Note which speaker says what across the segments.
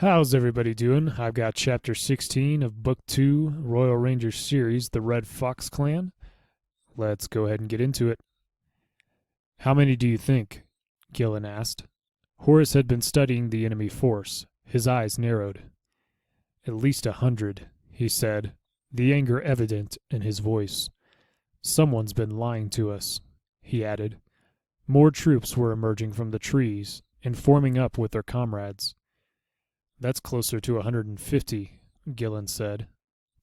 Speaker 1: How's everybody doing? I've got Chapter 16 of Book 2, Royal Rangers series, The Red Fox Clan. Let's go ahead and get into it. How many do you think? Gillen asked. Horace had been studying the enemy force. His eyes narrowed. At least 100, he said, the anger evident in his voice. Someone's been lying to us, he added. More troops were emerging from the trees and forming up with their comrades. That's closer to 150, Gillen said.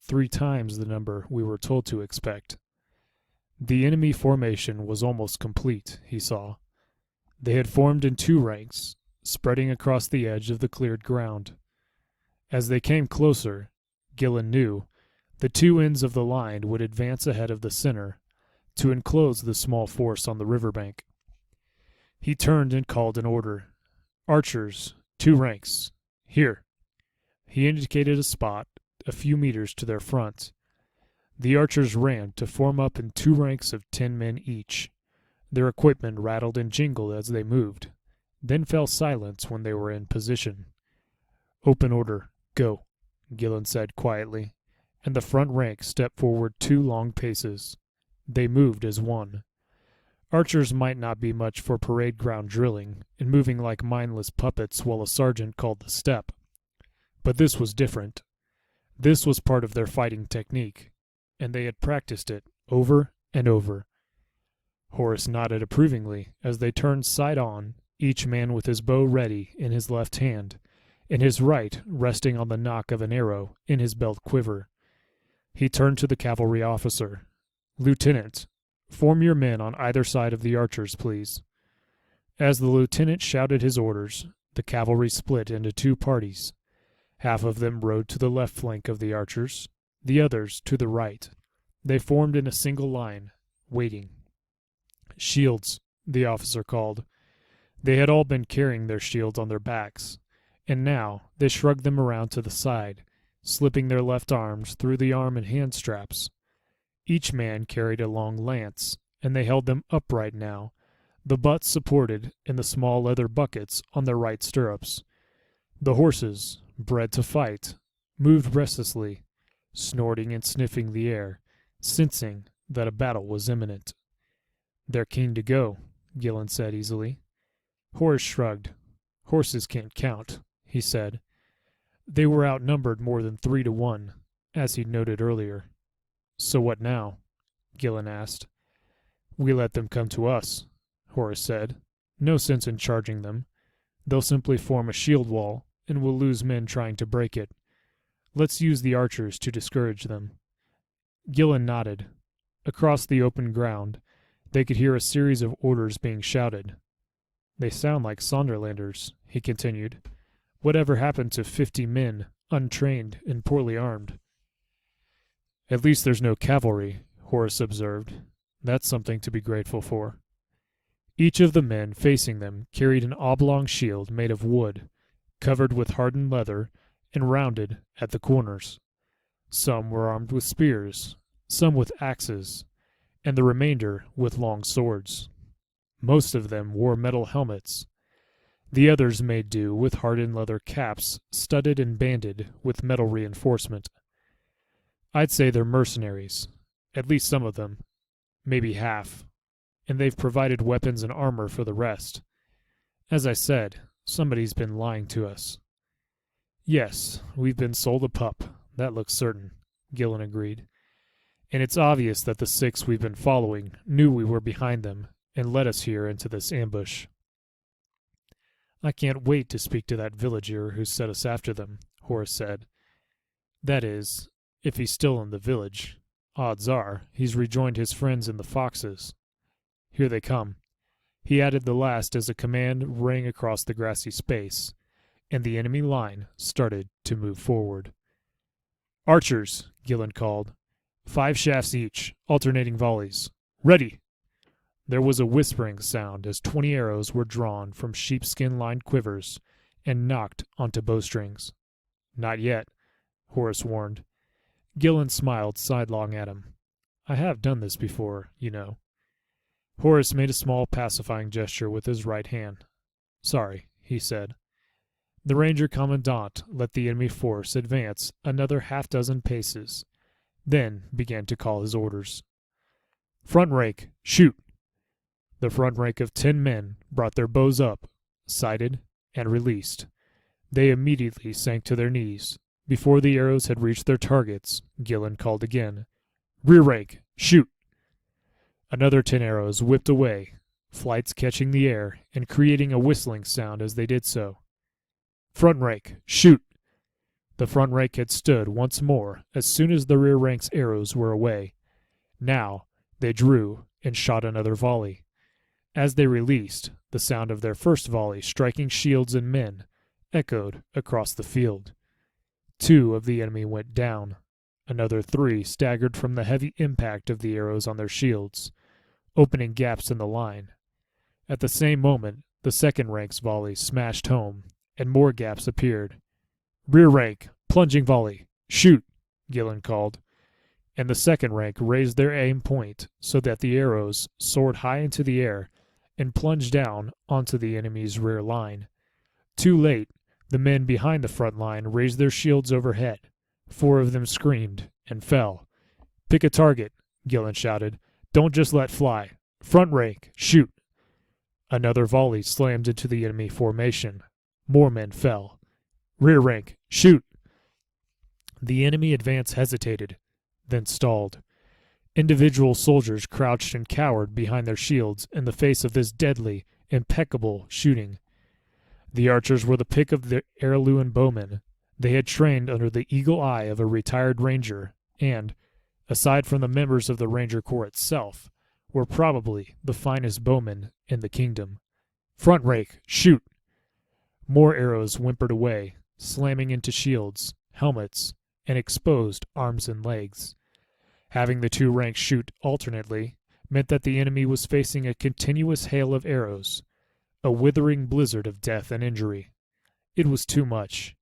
Speaker 1: 3 times the number we were told to expect. The enemy formation was almost complete, he saw. They had formed in 2 ranks, spreading across the edge of the cleared ground. As they came closer, Gillen knew the 2 ends of the line would advance ahead of the center to enclose the small force on the riverbank. He turned and called an order. Archers, 2 ranks. Here. He indicated a spot a few meters to their front. The archers ran to form up in 2 ranks of 10 men each. Their equipment rattled and jingled as they moved, then fell silent when they were in position. Open order, go, Gillen said quietly, and the front rank stepped forward 2 long paces. They moved as one. Archers might not be much for parade ground drilling and moving like mindless puppets while a sergeant called the step. But this was different. This was part of their fighting technique, and they had practiced it over and over. Horace nodded approvingly as they turned side on, each man with his bow ready in his left hand, and his right resting on the nock of an arrow in his belt quiver. He turned to the cavalry officer. Lieutenant, form your men on either side of the archers, please. As the lieutenant shouted his orders, the cavalry split into 2 parties. Half of them rode to the left flank of the archers, the others to the right. They formed in a single line, waiting. Shields, the officer called. They had all been carrying their shields on their backs, and now they shrugged them around to the side, slipping their left arms through the arm and hand straps. Each man carried a long lance, and they held them upright now, the butts supported in the small leather buckets on their right stirrups. The horses, bred to fight, moved restlessly, snorting and sniffing the air, sensing that a battle was imminent. They're keen to go, Gillen said easily. Horace shrugged. Horses can't count, he said. They were outnumbered more than 3 to 1, as he'd noted earlier. So what now? Gillen asked. We let them come to us, Horace said. No sense in charging them. They'll simply form a shield wall, and we'll lose men trying to break it. Let's use the archers to discourage them. Gillen nodded. Across the open ground, they could hear a series of orders being shouted. They sound like Sonderlanders, he continued. Whatever happened to 50 men, untrained and poorly armed? At least there's no cavalry, Horace observed. That's something to be grateful for. Each of the men facing them carried an oblong shield made of wood, covered with hardened leather and rounded at the corners. Some were armed with spears, some with axes, and the remainder with long swords. Most of them wore metal helmets. The others made do with hardened leather caps studded and banded with metal reinforcement. I'd say they're mercenaries, at least some of them, maybe half, and they've provided weapons and armor for the rest. As I said, somebody's been lying to us. Yes, we've been sold a pup, that looks certain, Gillen agreed. And it's obvious that the 6 we've been following knew we were behind them and led us here into this ambush. I can't wait to speak to that villager who set us after them, Horace said. That is, if he's still in the village. Odds are he's rejoined his friends in the foxes. Here they come. He added the last as a command rang across the grassy space, and the enemy line started to move forward. Archers, Gillen called. 5 shafts each, alternating volleys. Ready! There was a whispering sound as 20 arrows were drawn from sheepskin-lined quivers and knocked onto bowstrings. Not yet, Horace warned. Gillen smiled sidelong at him. I have done this before, you know. Horace made a small pacifying gesture with his right hand. Sorry, he said. The Ranger Commandant let the enemy force advance another half-dozen paces, then began to call his orders. "Front rank, shoot!" The front rank of 10 men brought their bows up, sighted, and released. They immediately sank to their knees. Before the arrows had reached their targets, Gillen called again, "Rear rank, shoot!" Another 10 arrows whipped away, flights catching the air and creating a whistling sound as they did so. "Front rank, shoot!" The front rank had stood once more as soon as the rear rank's arrows were away. Now they drew and shot another volley. As they released, the sound of their first volley striking shields and men echoed across the field. 2 of the enemy went down. Another 3 staggered from the heavy impact of the arrows on their shields, opening gaps in the line. At the same moment, the second rank's volley smashed home, and more gaps appeared. "Rear rank, plunging volley, shoot!" Gillen called, and the second rank raised their aim point so that the arrows soared high into the air and plunged down onto the enemy's rear line. Too late, the men behind the front line raised their shields overhead. 4 of them screamed and fell. "Pick a target," Gillen shouted. "Don't just let fly. Front rank, shoot!" Another volley slammed into the enemy formation. More men fell. "Rear rank, shoot!" The enemy advance hesitated, then stalled. Individual soldiers crouched and cowered behind their shields in the face of this deadly, impeccable shooting. The archers were the pick of the Heirloom bowmen. They had trained under the eagle eye of a retired ranger, and, aside from the members of the Ranger Corps itself, were probably the finest bowmen in the kingdom. "Front rank, shoot!" More arrows whimpered away, slamming into shields, helmets, and exposed arms and legs. Having the 2 ranks shoot alternately meant that the enemy was facing a continuous hail of arrows, a withering blizzard of death and injury. It was too much.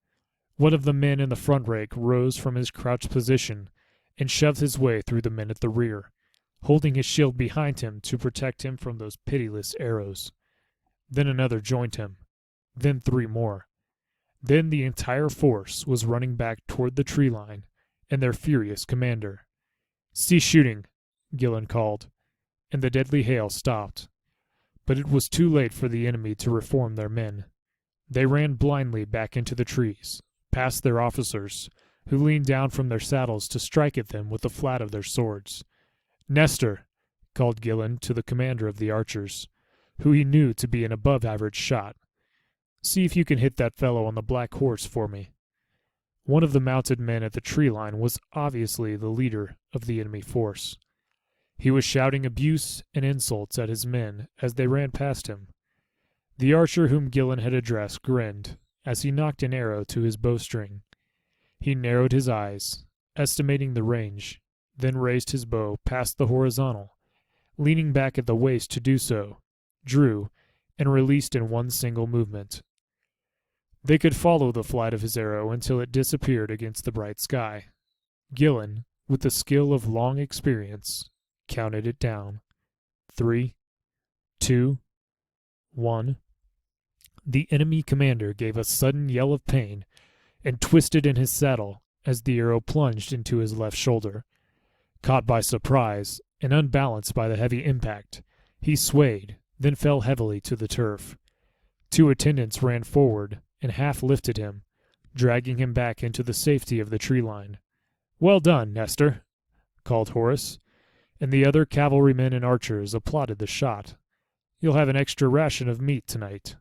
Speaker 1: One of the men in the front rank rose from his crouched position and shoved his way through the men at the rear, holding his shield behind him to protect him from those pitiless arrows. Then another joined him. Then 3 more. Then the entire force was running back toward the tree line and their furious commander. "Cease shooting," Gillen called, and the deadly hail stopped. But it was too late for the enemy to reform their men. They ran blindly back into the trees, past their officers, who leaned down from their saddles to strike at them with the flat of their swords. "Nestor," called Gillen to the commander of the archers, who he knew to be an above-average shot, "see if you can hit that fellow on the black horse for me." One of the mounted men at the tree line was obviously the leader of the enemy force. He was shouting abuse and insults at his men as they ran past him. The archer whom Gillen had addressed grinned as he knocked an arrow to his bowstring. He narrowed his eyes, estimating the range, then raised his bow past the horizontal, leaning back at the waist to do so, drew, and released in one single movement. They could follow the flight of his arrow until it disappeared against the bright sky. Gillen, with the skill of long experience, counted it down. 3, 2, 1. The enemy commander gave a sudden yell of pain and twisted in his saddle as the arrow plunged into his left shoulder. Caught by surprise and unbalanced by the heavy impact, he swayed, then fell heavily to the turf. 2 attendants ran forward and half lifted him, dragging him back into the safety of the tree line. "Well done, Nestor," called Horace, and the other cavalrymen and archers applauded the shot. "You'll have an extra ration of meat tonight."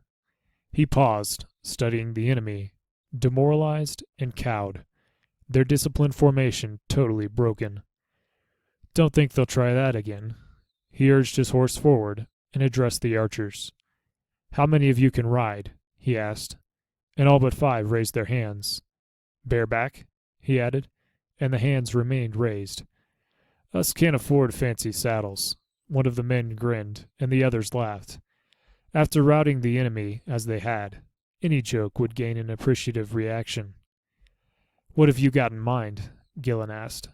Speaker 1: He paused, studying the enemy, demoralized and cowed, their disciplined formation totally broken. "Don't think they'll try that again." He urged his horse forward and addressed the archers. "How many of you can ride?" he asked, and all but 5 raised their hands. "Bareback?" he added, and the hands remained raised. "Us can't afford fancy saddles." One of the men grinned, and the others laughed. After routing the enemy as they had, any joke would gain an appreciative reaction. "What have you got in mind?" Gillen asked.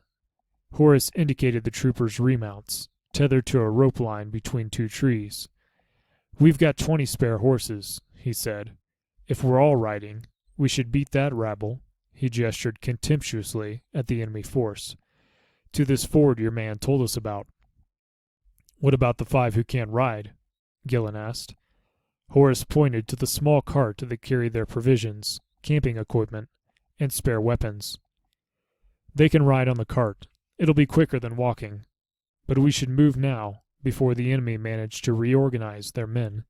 Speaker 1: Horace indicated the troopers' remounts, tethered to a rope line between 2 trees. "We've got 20 spare horses," he said. "If we're all riding, We should beat that rabble." He gestured contemptuously at the enemy force. "To this ford your man told us about." "What about the 5 who can't ride?" Gillen asked. Horace pointed to the small cart that carried their provisions, camping equipment, and spare weapons. "They can ride on the cart. It'll be quicker than walking. But we should move now, before the enemy manage to reorganize their men."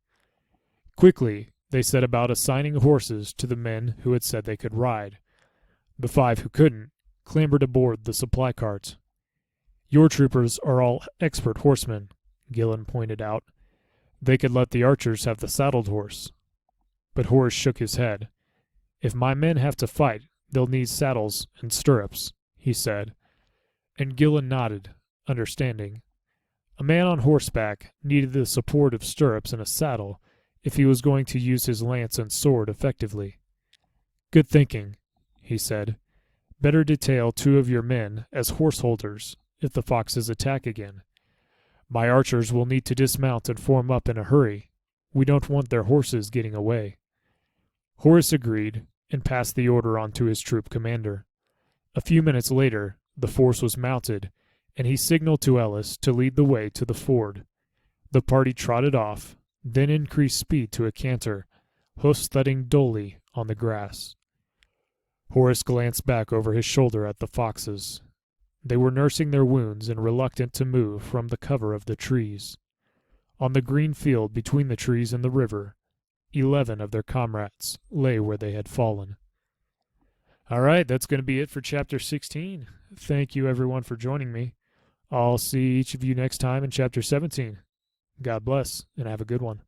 Speaker 1: Quickly, they set about assigning horses to the men who had said they could ride. The 5 who couldn't clambered aboard the supply cart. "Your troopers are all expert horsemen," Gillen pointed out. "They could let the archers have the saddled horse." But Horace shook his head. "If my men have to fight, they'll need saddles and stirrups," he said. And Gillen nodded, understanding. A man on horseback needed the support of stirrups and a saddle if he was going to use his lance and sword effectively. "Good thinking," he said. "Better detail 2 of your men as horse holders if the foxes attack again. My archers will need to dismount and form up in a hurry. We don't want their horses getting away." Horace agreed and passed the order on to his troop commander. A few minutes later, the force was mounted, and he signaled to Ellis to lead the way to the ford. The party trotted off, then increased speed to a canter, hoofs thudding dully on the grass. Horace glanced back over his shoulder at the foxes. They were nursing their wounds and reluctant to move from the cover of the trees. On the green field between the trees and the river, 11 of their comrades lay where they had fallen. All right, that's going to be it for Chapter 16. Thank you, everyone, for joining me. I'll see each of you next time in Chapter 17. God bless, and have a good one.